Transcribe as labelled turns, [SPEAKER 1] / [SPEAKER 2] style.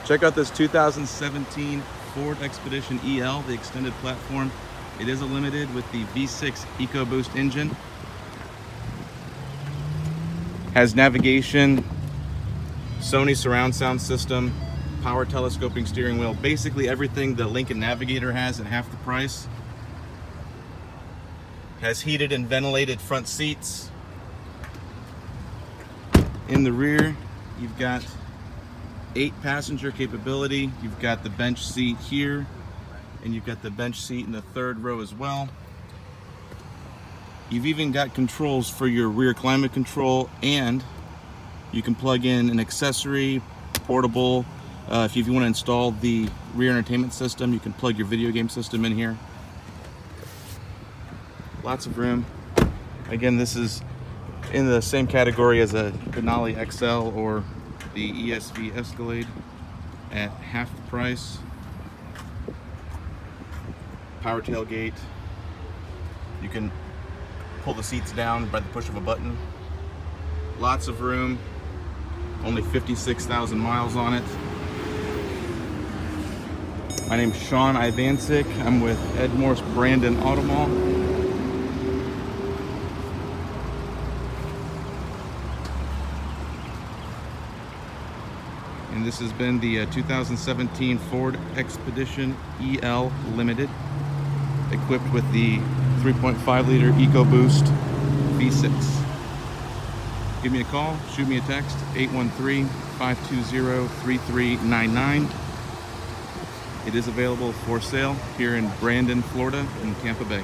[SPEAKER 1] Check out this 2017 Ford Expedition EL, the extended platform. It is a limited with the V6 EcoBoost engine. Has navigation, Sony surround sound system, power telescoping steering wheel, basically everything the Lincoln Navigator has at half the price. Has heated and ventilated front seats. In the rear, you've got 8-passenger capability. You've got the bench seat here, and you've got the bench seat in the third row as well. You've even got controls for your rear climate control, and you can plug in an accessory, portable. If you want to install the rear entertainment system, you can plug your video game system in here. Lots of room. Again, this is in the same category as a Denali XL or the ESV Escalade at half the price. Power tailgate. You can pull the seats down by the push of a button. Lots of room. Only 56,000 miles on it. My name's Shaun Ivancic. I'm with Ed Morse Brandon Automall. And this has been the 2017 Ford Expedition EL Limited, equipped with the 3.5 liter EcoBoost V6. Give me a call, shoot me a text, 813-520-3399. It is available for sale here in Brandon, Florida, and Tampa Bay.